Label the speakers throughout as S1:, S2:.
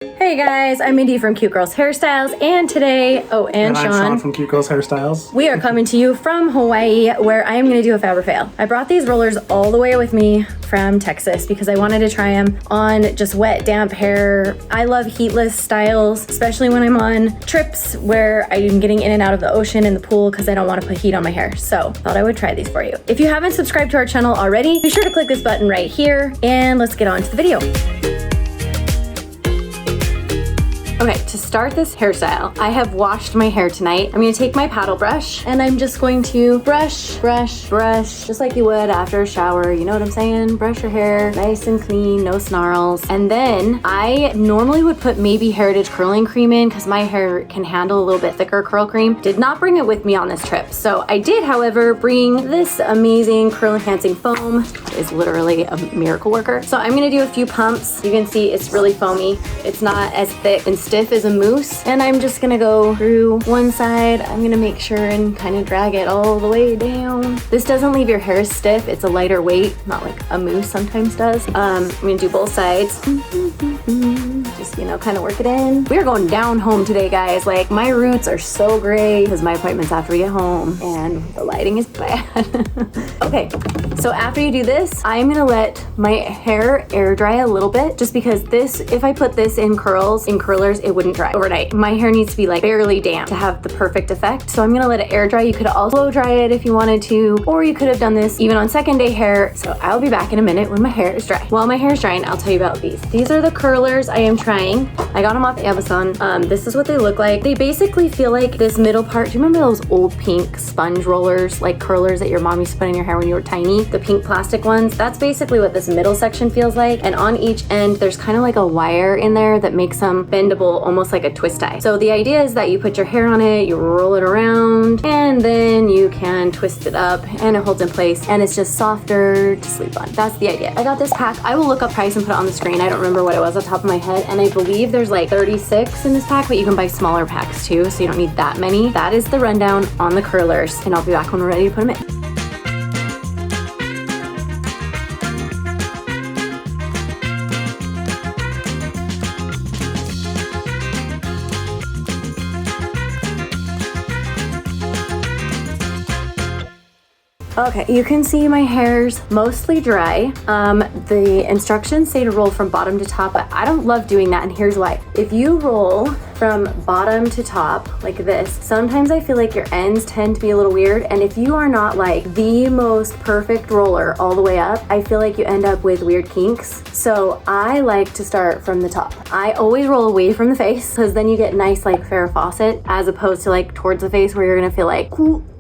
S1: Hey guys, I'm Mindy from Cute Girls Hairstyles, and today, and
S2: I'm Sean from Cute Girls Hairstyles.
S1: We are coming to you from Hawaii, where I am going to do a fab or fail. I brought these rollers all the way with me from Texas because I wanted to try them on just wet, damp hair. I love heatless styles, especially when I'm on trips where I'm getting in and out of the ocean and the pool because I don't want to put heat on my hair. So thought I would try these for you. If you haven't subscribed to our channel already, be sure to click this button right here, and let's get on to the video. Okay, to start this hairstyle, I have washed my hair tonight. I'm gonna take my paddle brush and I'm just going to brush, just like you would after a shower. You know what I'm saying? Brush your hair nice and clean, no snarls. And then I normally would put maybe Heiritage curling cream in because my hair can handle a little bit thicker curl cream. Did not bring it with me on this trip. So I did, however, bring this amazing curl enhancing foam. It is literally a miracle worker. So I'm gonna do a few pumps. You can see it's really foamy. It's not as thick and stiff as a mousse, and I'm just gonna go through one side. I'm gonna make sure and kind of drag it all the way down. This doesn't leave your hair stiff. It's a lighter weight, not like a mousse sometimes does. I'm gonna do both sides. Just, you know, kind of work it in. We're going down home today, guys. Like, my roots are so gray because my appointment's after we get home and the lighting is bad. Okay, so after you do this, I'm gonna let my hair air dry a little bit, just because this, if I put this in curlers, it wouldn't dry overnight. My hair needs to be like barely damp to have the perfect effect. So I'm gonna let it air dry. You could also blow dry it if you wanted to, or you could have done this even on second day hair. So I'll be back in a minute when my hair is dry. While my hair is drying, I'll tell you about these. These are the curlers I am trying. I got them off Amazon. This is what they look like. They basically feel like this middle part. Do you remember those old pink sponge rollers, like curlers that your mom used to put in your hair when you were tiny? The pink plastic ones. That's basically what this middle section feels like. And on each end, there's kind of like a wire in there that makes them bendable, almost like a twist tie. So the idea is that you put your hair on it, you roll it around, and then you can twist it up and it holds in place, and it's just softer to sleep on. That's the idea. I got this pack. I will look up price and put it on the screen. I don't remember what it was off the top of my head, and I believe there's like 36 in this pack, but you can buy smaller packs too, so you don't need that many. That is the rundown on the curlers, and I'll be back when we're ready to put them in. Okay, you can see my hair's mostly dry. The instructions say to roll from bottom to top, but I don't love doing that, and here's why. If you roll from bottom to top like this, sometimes I feel like your ends tend to be a little weird, and if you are not like the most perfect roller all the way up, I feel like you end up with weird kinks. So I like to start from the top. I always roll away from the face because then you get nice like Farrah Fawcett, as opposed to like towards the face where you're gonna feel like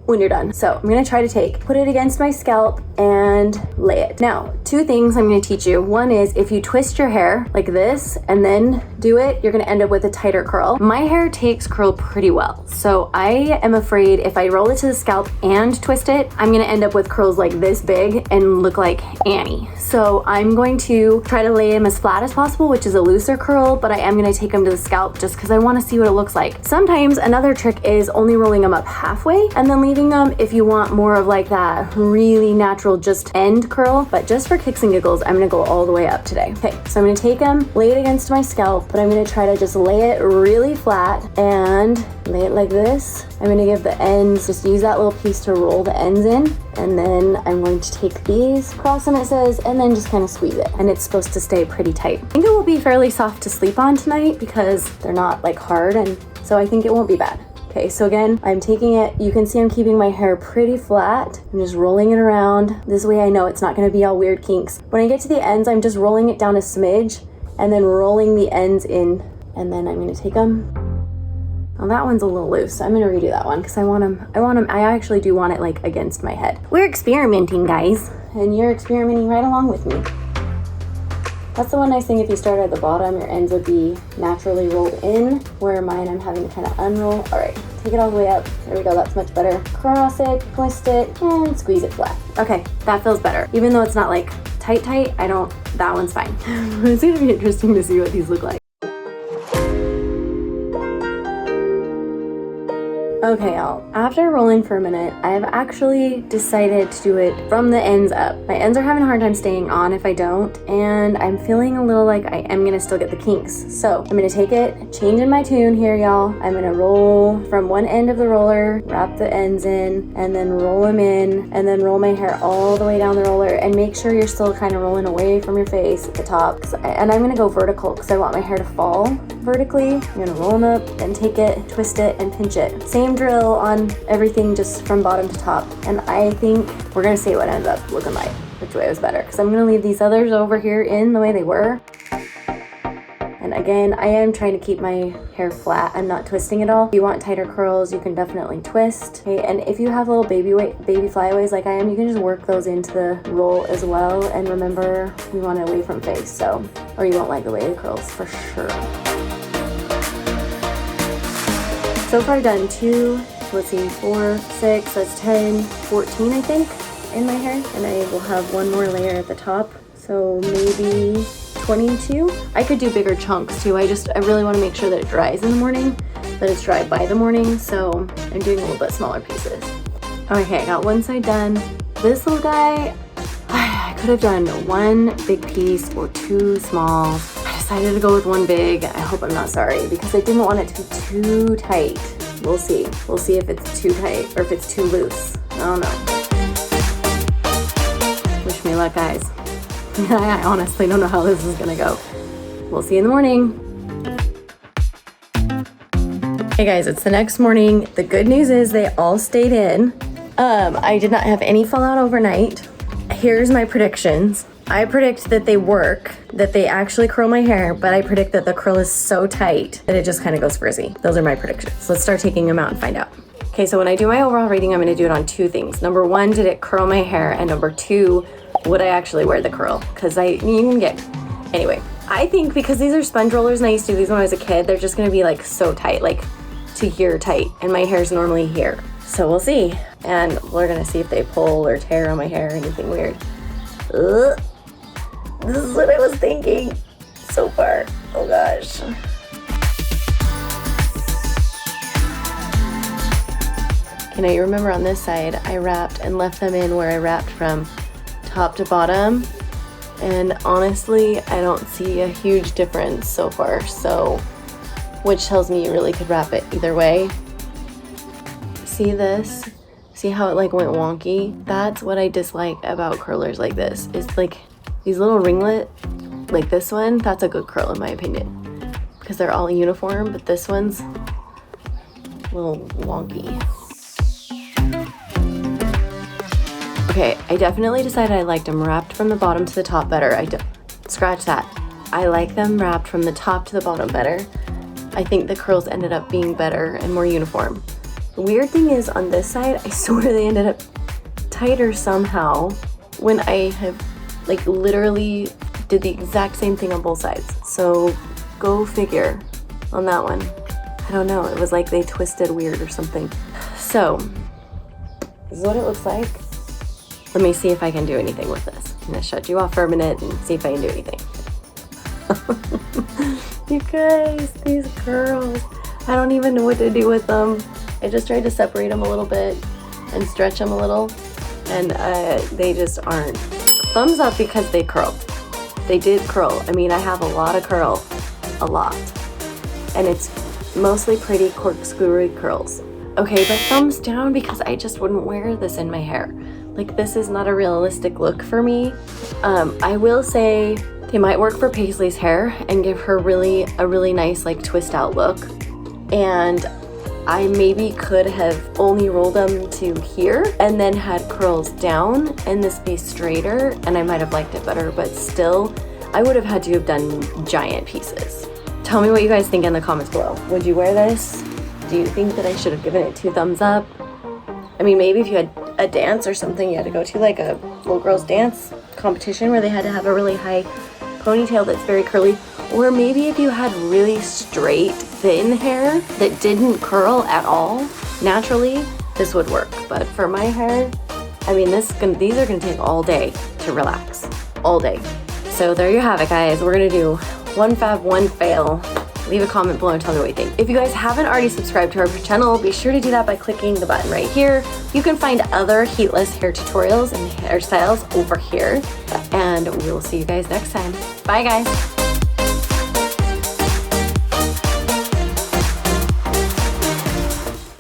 S1: when you're done. So I'm gonna try to put it against my scalp and lay it. Now, two things I'm gonna teach you. One is if you twist your hair like this and then do it, you're gonna end up with a tighter curl. My hair takes curl pretty well. So I am afraid if I roll it to the scalp and twist it, I'm gonna end up with curls like this big and look like Annie. So I'm going to try to lay them as flat as possible, which is a looser curl, but I am gonna take them to the scalp just because I wanna see what it looks like. Sometimes another trick is only rolling them up halfway and then leaving them if you want more of like that really natural just end curl, but just for kicks and giggles, I'm gonna go all the way up today. Okay, so I'm gonna take them, lay it against my scalp, but I'm gonna try to just lay it really flat and lay it like this. I'm gonna give the ends, just use that little piece to roll the ends in, and then I'm going to take these, cross them it says, and then just kind of squeeze it, and it's supposed to stay pretty tight. I think it will be fairly soft to sleep on tonight because they're not like hard, and so I think it won't be bad. Okay, so again, I'm taking it, you can see I'm keeping my hair pretty flat. I'm just rolling it around. This way I know it's not gonna be all weird kinks. When I get to the ends, I'm just rolling it down a smidge and then rolling the ends in. And then I'm gonna take them. Oh, that one's a little loose. I'm gonna redo that one because I actually do want it like against my head. We're experimenting, guys, and you're experimenting right along with me. That's the one nice thing, if you start at the bottom, your ends would be naturally rolled in, where mine I'm having to kind of unroll. All right, take it all the way up. There we go, that's much better. Cross it, twist it, and squeeze it flat. Okay, that feels better. Even though it's not like tight, that one's fine. It's gonna be interesting to see what these look like. Okay, y'all, after rolling for a minute, I've actually decided to do it from the ends up. My ends are having a hard time staying on if I don't, and I'm feeling a little like I am gonna still get the kinks. So I'm gonna take it, change in my tune here, y'all. I'm gonna roll from one end of the roller, wrap the ends in, and then roll them in, and then roll my hair all the way down the roller, and make sure you're still kind of rolling away from your face at the top. And I'm gonna go vertical because I want my hair to fall vertically. I'm gonna roll them up and take it, twist it, and pinch it. Same drill on everything, just from bottom to top. And I think we're gonna see what ends up looking like, which way was better, because I'm gonna leave these others over here in the way they were. And again, I am trying to keep my hair flat. I'm not twisting it all. If you want tighter curls, you can definitely twist. Okay, and if you have little baby flyaways like I am, you can just work those into the roll as well. And remember, we want it away from face, so, or you won't like the way it curls for sure. So far I've done 2, let's see, 4, 6, that's 10, 14 I think in my hair. And I will have one more layer at the top. So maybe 22. I could do bigger chunks too. I really want to make sure that it dries in the morning, that it's dry by the morning. So I'm doing a little bit smaller pieces. Okay, I got one side done. This little guy, I could have done 1 big piece or 2 small. I decided to go with 1 big. I hope I'm not sorry, because I didn't want it to be too tight. We'll see. We'll see if it's too tight or if it's too loose. I don't know. Wish me luck, guys. I honestly don't know how this is gonna go. We'll see in the morning. Hey guys, it's the next morning. The good news is they all stayed in. I did not have any fallout overnight. Here's my predictions. I predict that they work, that they actually curl my hair, but I predict that the curl is so tight that it just kind of goes frizzy. Those are my predictions. Let's start taking them out and find out. Okay, so when I do my overall rating, I'm gonna do it on 2 things. Number 1, did it curl my hair? And number 2, would I actually wear the curl? Because you can get, anyway, I think because these are sponge rollers and I used to do these when I was a kid, they're just gonna be like so tight, like to here tight, and my hair's normally here. So we'll see. And we're gonna see if they pull or tear on my hair or anything weird. Ugh. This is what I was thinking so far. Oh gosh. Okay, now you remember on this side, I wrapped and left them in where I wrapped from top to bottom. And honestly, I don't see a huge difference so far. So, which tells me you really could wrap it either way. See this? See how it like went wonky? That's what I dislike about curlers like this. Is like these little ringlet, like this one, that's a good curl in my opinion. Because they're all uniform, but this one's a little wonky. Okay, I definitely decided I liked them wrapped from the bottom to the top better. Scratch that. I like them wrapped from the top to the bottom better. I think the curls ended up being better and more uniform. The weird thing is on this side, I swear they ended up tighter somehow when I have like literally did the exact same thing on both sides. So go figure on that one. I don't know, it was like they twisted weird or something. So this is what it looks like. Let me see if I can do anything with this. I'm gonna shut you off for a minute and see if I can do anything. You guys, these curls, I don't even know what to do with them. I just tried to separate them a little bit and stretch them a little, and they just aren't. Thumbs up because they curl. They did curl. I mean, I have a lot of curl, a lot. And it's mostly pretty corkscrewy curls. Okay, but thumbs down because I just wouldn't wear this in my hair. Like, this is not a realistic look for me. I will say they might work for Paisley's hair and give her a really nice like twist out look. And I maybe could have only rolled them to here and then had curls down and this be straighter, and I might have liked it better, but still, I would have had to have done giant pieces. Tell me what you guys think in the comments below. Would you wear this? Do you think that I should have given it 2 thumbs up? I mean, maybe if you had a dance or something you had to go to, like a little girls dance competition where they had to have a really high ponytail that's very curly, or maybe if you had really straight, thin hair that didn't curl at all naturally, this would work. But for my hair, I mean, these are gonna take all day to relax, all day. So there you have it, guys. We're gonna do 1 fab, 1 fail leave a comment below and tell me what you think. If you guys haven't already subscribed to our channel, be sure to do that by clicking the button right here. You can find other heatless hair tutorials and hairstyles over here. And we will see you guys next time. Bye guys.